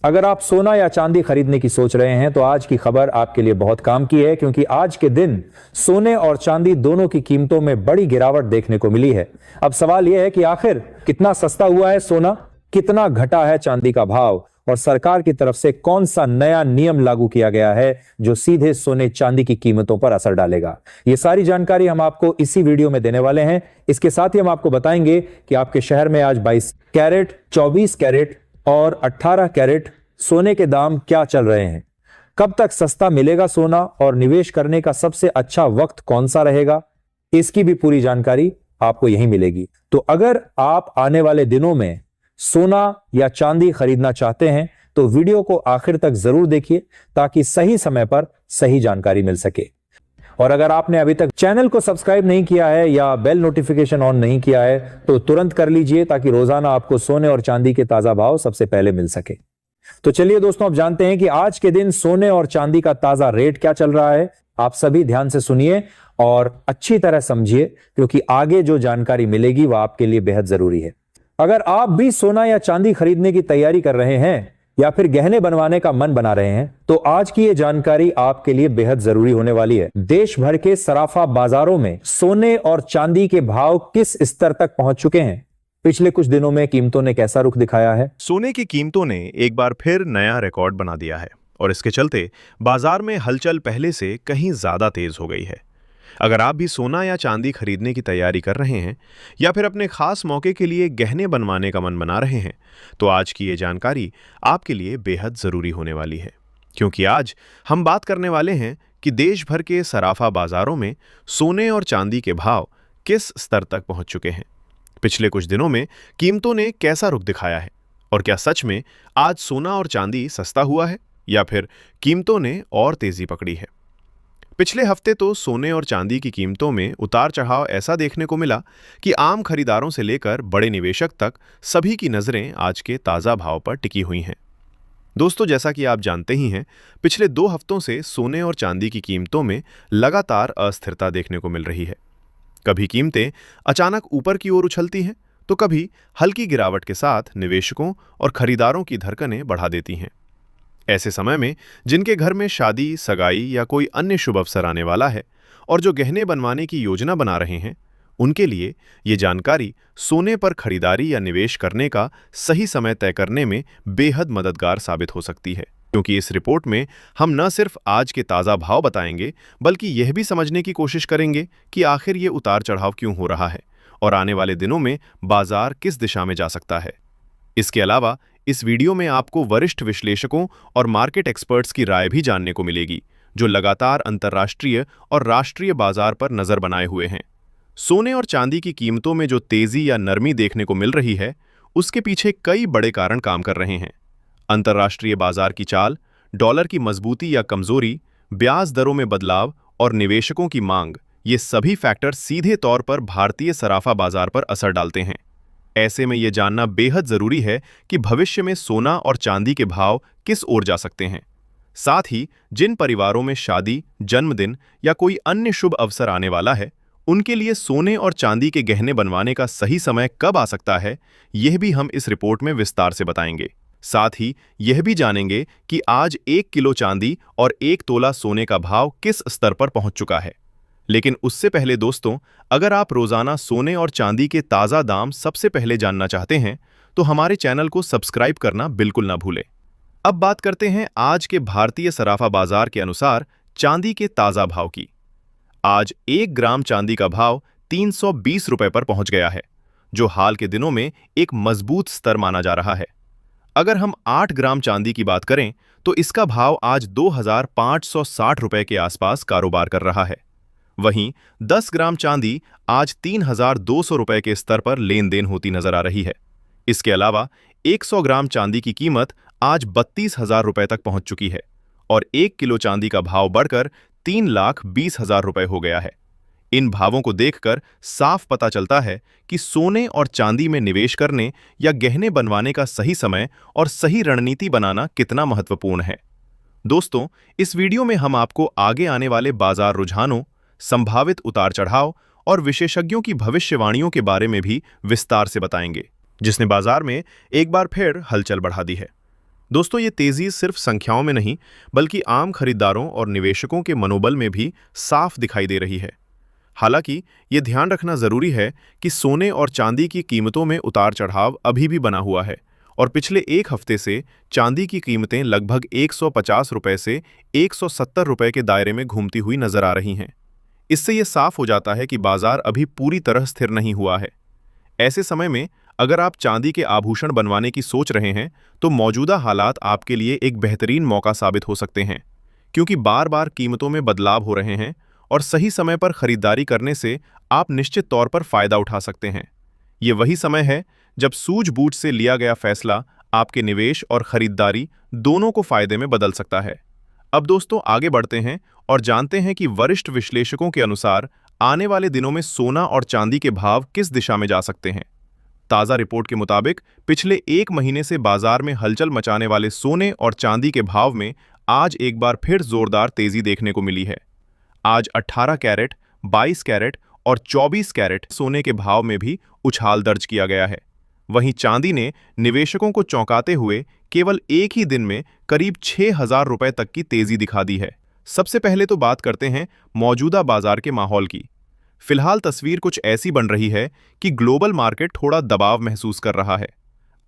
अगर आप सोना या चांदी खरीदने की सोच रहे हैं तो आज की खबर आपके लिए बहुत काम की है, क्योंकि आज के दिन सोने और चांदी दोनों की कीमतों में बड़ी गिरावट देखने को मिली है। अब सवाल यह है कि आखिर कितना सस्ता हुआ है सोना, कितना घटा है चांदी का भाव, और सरकार की तरफ से कौन सा नया नियम लागू किया गया है जो सीधे सोने चांदी की कीमतों पर असर डालेगा। ये सारी जानकारी हम आपको इसी वीडियो में देने वाले हैं। इसके साथ ही हम आपको बताएंगे कि आपके शहर में आज 22 कैरेट, 24 कैरेट और 18 कैरेट सोने के दाम क्या चल रहे हैं, कब तक सस्ता मिलेगा सोना, और निवेश करने का सबसे अच्छा वक्त कौन सा रहेगा, इसकी भी पूरी जानकारी आपको यहीं मिलेगी। तो अगर आप आने वाले दिनों में सोना या चांदी खरीदना चाहते हैं तो वीडियो को आखिर तक जरूर देखिए ताकि सही समय पर सही जानकारी मिल सके। और अगर आपने अभी तक चैनल को सब्सक्राइब नहीं किया है या बेल नोटिफिकेशन ऑन नहीं किया है तो तुरंत कर लीजिए ताकि रोजाना आपको सोने और चांदी के ताजा भाव सबसे पहले मिल सके। तो चलिए दोस्तों, अब जानते हैं कि आज के दिन सोने और चांदी का ताजा रेट क्या चल रहा है। आप सभी ध्यान से सुनिए और अच्छी तरह समझिए, क्योंकि आगे जो जानकारी मिलेगी वह आपके लिए बेहद जरूरी है। अगर आप भी सोना या चांदी खरीदने की तैयारी कर रहे हैं या फिर गहने बनवाने का मन बना रहे हैं तो आज की यह जानकारी आपके लिए बेहद जरूरी होने वाली है। देश भर के सराफा बाजारों में सोने और चांदी के भाव किस स्तर तक पहुंच चुके हैं, पिछले कुछ दिनों में कीमतों ने कैसा रुख दिखाया है। सोने की कीमतों ने एक बार फिर नया रिकॉर्ड बना दिया है और इसके चलते बाजार में हलचल पहले से कहीं ज्यादा तेज हो गई है। अगर आप भी सोना या चांदी खरीदने की तैयारी कर रहे हैं या फिर अपने खास मौके के लिए गहने बनवाने का मन बना रहे हैं तो आज की ये जानकारी आपके लिए बेहद जरूरी होने वाली है, क्योंकि आज हम बात करने वाले हैं कि देश भर के सराफा बाजारों में सोने और चांदी के भाव किस स्तर तक पहुंच चुके हैं, पिछले कुछ दिनों में कीमतों ने कैसा रुख दिखाया है, और क्या सच में आज सोना और चांदी सस्ता हुआ है या फिर कीमतों ने और तेजी पकड़ी है। पिछले हफ्ते तो सोने और चांदी की कीमतों में उतार चढ़ाव ऐसा देखने को मिला कि आम खरीदारों से लेकर बड़े निवेशक तक सभी की नजरें आज के ताजा भाव पर टिकी हुई हैं। दोस्तों, जैसा कि आप जानते ही हैं, पिछले 2 हफ्तों से सोने और चांदी की कीमतों में लगातार अस्थिरता देखने को मिल रही है। कभी कीमतें अचानक ऊपर की ओर उछलती हैं तो कभी हल्की गिरावट के साथ निवेशकों और खरीदारों की धड़कनें बढ़ा देती हैं। ऐसे समय में जिनके घर में शादी, सगाई या कोई अन्य शुभ अवसर आने वाला है और जो गहने बनवाने की योजना बना रहे हैं, उनके लिए ये जानकारी सोने पर खरीदारी या निवेश करने का सही समय तय करने में बेहद मददगार साबित हो सकती है। क्योंकि इस रिपोर्ट में हम न सिर्फ आज के ताज़ा भाव बताएंगे बल्कि यह भी समझने की कोशिश करेंगे कि आखिर ये उतार चढ़ाव क्यों हो रहा है और आने वाले दिनों में बाजार किस दिशा में जा सकता है। इसके अलावा इस वीडियो में आपको वरिष्ठ विश्लेषकों और मार्केट एक्सपर्ट्स की राय भी जानने को मिलेगी, जो लगातार अंतर्राष्ट्रीय और राष्ट्रीय बाजार पर नजर बनाए हुए हैं। सोने और चांदी की कीमतों में जो तेजी या नरमी देखने को मिल रही है, उसके पीछे कई बड़े कारण काम कर रहे हैं। अंतर्राष्ट्रीय बाजार की चाल, डॉलर की मजबूती या कमजोरी, ब्याज दरों में बदलाव और निवेशकों की मांग, ये सभी फैक्टर सीधे तौर पर भारतीय सराफा बाजार पर असर डालते हैं। ऐसे में यह जानना बेहद जरूरी है कि भविष्य में सोना और चांदी के भाव किस ओर जा सकते हैं। साथ ही जिन परिवारों में शादी, जन्मदिन या कोई अन्य शुभ अवसर आने वाला है, उनके लिए सोने और चांदी के गहने बनवाने का सही समय कब आ सकता है, यह भी हम इस रिपोर्ट में विस्तार से बताएंगे। साथ ही यह भी जानेंगे कि आज 1 किलो चांदी और 1 तोला सोने का भाव किस स्तर पर पहुंच चुका है। लेकिन उससे पहले दोस्तों, अगर आप रोजाना सोने और चांदी के ताज़ा दाम सबसे पहले जानना चाहते हैं तो हमारे चैनल को सब्सक्राइब करना बिल्कुल ना भूलें। अब बात करते हैं आज के भारतीय सराफा बाजार के अनुसार चांदी के ताज़ा भाव की। आज 1 ग्राम चांदी का भाव 320 रुपए पर पहुंच गया है, जो हाल के दिनों में एक मजबूत स्तर माना जा रहा है। अगर हम 8 ग्राम चांदी की बात करें तो इसका भाव आज 2560 रुपए के आसपास कारोबार कर रहा है। वहीं 10 ग्राम चांदी आज 3200 रुपए के स्तर पर लेन देन होती नजर आ रही है। इसके अलावा 100 ग्राम चांदी की कीमत आज 32,000 रुपए तक पहुंच चुकी है और 1 किलो चांदी का भाव बढ़कर 3,20,000 रुपए हो गया है। इन भावों को देखकर साफ पता चलता है कि सोने और चांदी में निवेश करने या गहने बनवाने का सही समय और सही रणनीति बनाना कितना महत्वपूर्ण है। दोस्तों, इस वीडियो में हम आपको आगे आने वाले बाजार रुझानों, संभावित उतार चढ़ाव और विशेषज्ञों की भविष्यवाणियों के बारे में भी विस्तार से बताएंगे, जिसने बाजार में एक बार फिर हलचल बढ़ा दी है। दोस्तों, ये तेजी सिर्फ संख्याओं में नहीं, बल्कि आम खरीदारों और निवेशकों के मनोबल में भी साफ दिखाई दे रही है। हालांकि ये ध्यान रखना जरूरी है कि सोने और चांदी की कीमतों में उतार चढ़ाव अभी भी बना हुआ है और पिछले एक हफ्ते से चांदी की कीमतें लगभग 150 रुपए से 170 रुपए के दायरे में घूमती हुई नजर आ रही हैं। इससे ये साफ हो जाता है कि बाजार अभी पूरी तरह स्थिर नहीं हुआ है। ऐसे समय में अगर आप चांदी के आभूषण बनवाने की सोच रहे हैं, तो मौजूदा हालात आपके लिए एक बेहतरीन मौका साबित हो सकते हैं, क्योंकि बार बार कीमतों में बदलाव हो रहे हैं और सही समय पर खरीदारी करने से आप निश्चित तौर पर फायदा उठा सकते हैं। ये वही समय है जब सूझबूझ से लिया गया फैसला आपके निवेश और खरीदारी दोनों को फायदे में बदल सकता है। अब दोस्तों, आगे बढ़ते हैं और जानते हैं कि वरिष्ठ विश्लेषकों के अनुसार आने वाले दिनों में सोना और चांदी के भाव किस दिशा में जा सकते हैं। ताज़ा रिपोर्ट के मुताबिक पिछले एक महीने से बाजार में हलचल मचाने वाले सोने और चांदी के भाव में आज एक बार फिर जोरदार तेजी देखने को मिली है। आज 18 कैरेट, 22 कैरेट और 24 कैरेट सोने के भाव में भी उछाल दर्ज किया गया है। वहीं चांदी ने निवेशकों को चौंकाते हुए केवल एक ही दिन में करीब 6,000 रुपए तक की तेजी दिखा दी है। सबसे पहले तो बात करते हैं मौजूदा बाजार के माहौल की। फिलहाल तस्वीर कुछ ऐसी बन रही है कि ग्लोबल मार्केट थोड़ा दबाव महसूस कर रहा है।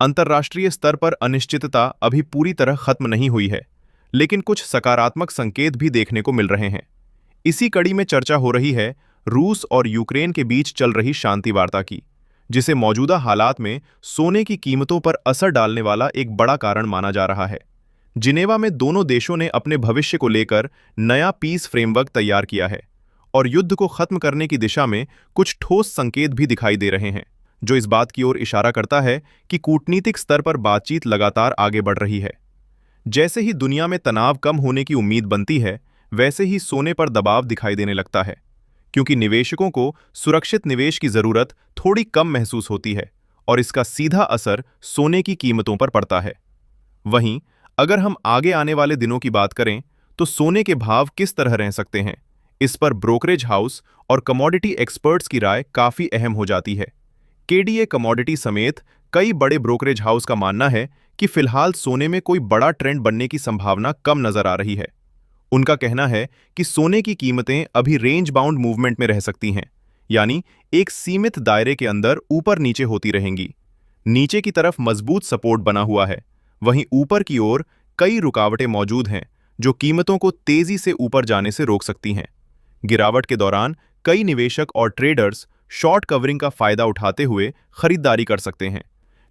अंतर्राष्ट्रीय स्तर पर अनिश्चितता अभी पूरी तरह खत्म नहीं हुई है, लेकिन कुछ सकारात्मक संकेत भी देखने को मिल रहे हैं। इसी कड़ी में चर्चा हो रही है रूस और यूक्रेन के बीच चल रही शांति वार्ता की, जिसे मौजूदा हालात में सोने की कीमतों पर असर डालने वाला एक बड़ा कारण माना जा रहा है। जिनेवा में दोनों देशों ने अपने भविष्य को लेकर नया पीस फ्रेमवर्क तैयार किया है और युद्ध को खत्म करने की दिशा में कुछ ठोस संकेत भी दिखाई दे रहे हैं, जो इस बात की ओर इशारा करता है कि कूटनीतिक स्तर पर बातचीत लगातार आगे बढ़ रही है। जैसे ही दुनिया में तनाव कम होने की उम्मीद बनती है, वैसे ही सोने पर दबाव दिखाई देने लगता है, क्योंकि निवेशकों को सुरक्षित निवेश की जरूरत थोड़ी कम महसूस होती है और इसका सीधा असर सोने की कीमतों पर पड़ता है। वहीं अगर हम आगे आने वाले दिनों की बात करें, तो सोने के भाव किस तरह रह सकते हैं, इस पर ब्रोकरेज हाउस और कमोडिटी एक्सपर्ट्स की राय काफी अहम हो जाती है। केडीए कमोडिटी समेत कई बड़े ब्रोकरेज हाउस का मानना है कि फिलहाल सोने में कोई बड़ा ट्रेंड बनने की संभावना कम नजर आ रही है। उनका कहना है कि सोने की कीमतें अभी रेंज बाउंड मूवमेंट में रह सकती हैं, यानी एक सीमित दायरे के अंदर ऊपर नीचे होती रहेंगी। नीचे की तरफ मजबूत सपोर्ट बना हुआ है, वहीं ऊपर की ओर कई रुकावटें मौजूद हैं जो कीमतों को तेजी से ऊपर जाने से रोक सकती हैं। गिरावट के दौरान कई निवेशक और ट्रेडर्स शॉर्ट कवरिंग का फायदा उठाते हुए खरीदारी कर सकते हैं,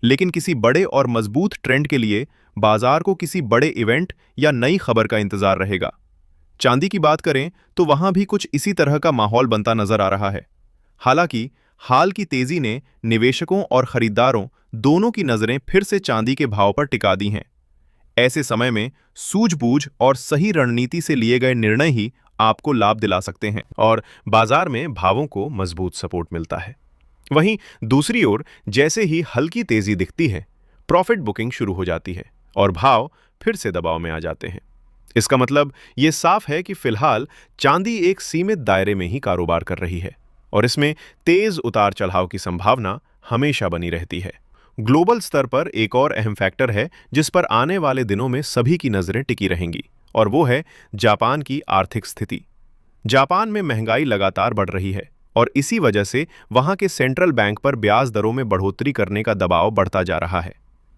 लेकिन किसी बड़े और मजबूत ट्रेंड के लिए बाजार को किसी बड़े इवेंट या नई खबर का इंतजार रहेगा। चांदी की बात करें तो वहां भी कुछ इसी तरह का माहौल बनता नजर आ रहा है। हालांकि हाल की तेजी ने निवेशकों और खरीदारों दोनों की नजरें फिर से चांदी के भाव पर टिका दी हैं। ऐसे समय में सूझबूझ और सही रणनीति से लिए गए निर्णय ही आपको लाभ दिला सकते हैं और बाजार में भावों को मजबूत सपोर्ट मिलता है। वहीं दूसरी ओर जैसे ही हल्की तेजी दिखती है, प्रॉफिट बुकिंग शुरू हो जाती है और भाव फिर से दबाव में आ जाते हैं। इसका मतलब ये साफ है कि फिलहाल चांदी एक सीमित दायरे में ही कारोबार कर रही है और इसमें तेज उतार चढ़ाव की संभावना हमेशा बनी रहती है। ग्लोबल स्तर पर एक और अहम फैक्टर है जिस पर आने वाले दिनों में सभी की नजरें टिकी रहेंगी, और वो है जापान की आर्थिक स्थिति। जापान में महंगाई लगातार बढ़ रही है और इसी वजह से वहां के सेंट्रल बैंक पर ब्याज दरों में बढ़ोतरी करने का दबाव बढ़ता जा रहा है।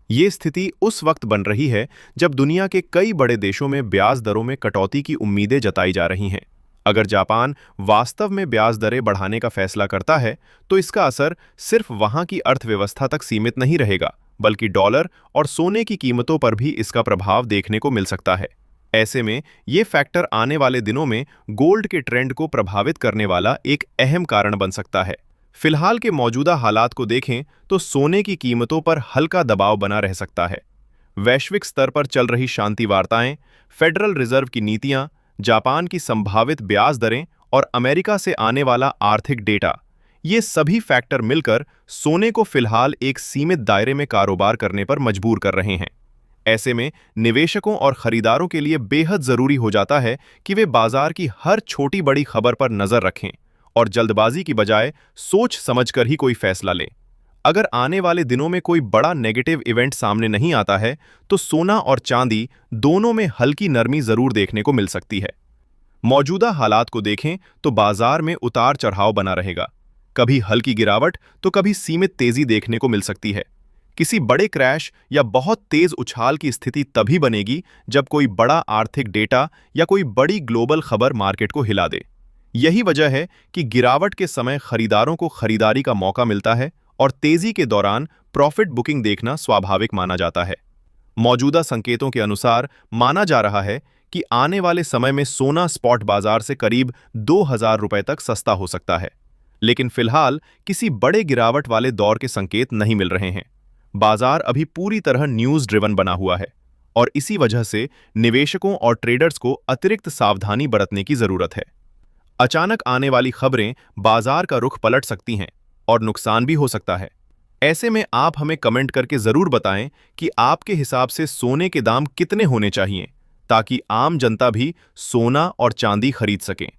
ये स्थिति उस वक्त बन रही है जब दुनिया के कई बड़े देशों में ब्याज दरों में कटौती की उम्मीदें जताई जा रही हैं। अगर जापान वास्तव में ब्याज दरें बढ़ाने का फैसला करता है, तो इसका असर सिर्फ वहां की अर्थव्यवस्था तक सीमित नहीं रहेगा, बल्कि डॉलर और सोने की कीमतों पर भी इसका प्रभाव देखने को मिल सकता है। ऐसे में ये फैक्टर आने वाले दिनों में गोल्ड के ट्रेंड को प्रभावित करने वाला एक अहम कारण बन सकता है। फिलहाल के मौजूदा हालात को देखें तो सोने की कीमतों पर हल्का दबाव बना रह सकता है। वैश्विक स्तर पर चल रही शांति वार्ताएं, फेडरल रिजर्व की नीतियां, जापान की संभावित ब्याज दरें और अमेरिका से आने वाला आर्थिक डेटा, ये सभी फैक्टर मिलकर सोने को फिलहाल एक सीमित दायरे में कारोबार करने पर मजबूर कर रहे हैं। ऐसे में निवेशकों और खरीदारों के लिए बेहद जरूरी हो जाता है कि वे बाजार की हर छोटी बड़ी खबर पर नजर रखें और जल्दबाजी की बजाय सोच समझकर ही कोई फैसला लें। अगर आने वाले दिनों में कोई बड़ा नेगेटिव इवेंट सामने नहीं आता है तो सोना और चांदी दोनों में हल्की नरमी जरूर देखने को मिल सकती है। मौजूदा हालात को देखें तो बाजार में उतार चढ़ाव बना रहेगा, कभी हल्की गिरावट तो कभी सीमित तेजी देखने को मिल सकती है। किसी बड़े क्रैश या बहुत तेज उछाल की स्थिति तभी बनेगी जब कोई बड़ा आर्थिक डेटा या कोई बड़ी ग्लोबल खबर मार्केट को हिला दे। यही वजह है कि गिरावट के समय खरीदारों को खरीदारी का मौका मिलता है और तेजी के दौरान प्रॉफिट बुकिंग देखना स्वाभाविक माना जाता है। मौजूदा संकेतों के अनुसार माना जा रहा है कि आने वाले समय में सोना स्पॉट बाजार से करीब 2000 रुपए तक सस्ता हो सकता है, लेकिन फिलहाल किसी बड़े गिरावट वाले दौर के संकेत नहीं मिल रहे हैं। बाजार अभी पूरी तरह न्यूज ड्रिवन बना हुआ है और इसी वजह से निवेशकों और ट्रेडर्स को अतिरिक्त सावधानी बरतने की जरूरत है। अचानक आने वाली खबरें बाजार का रुख पलट सकती हैं और नुकसान भी हो सकता है। ऐसे में आप हमें कमेंट करके जरूर बताएं कि आपके हिसाब से सोने के दाम कितने होने चाहिए ताकि आम जनता भी सोना और चांदी खरीद सकें।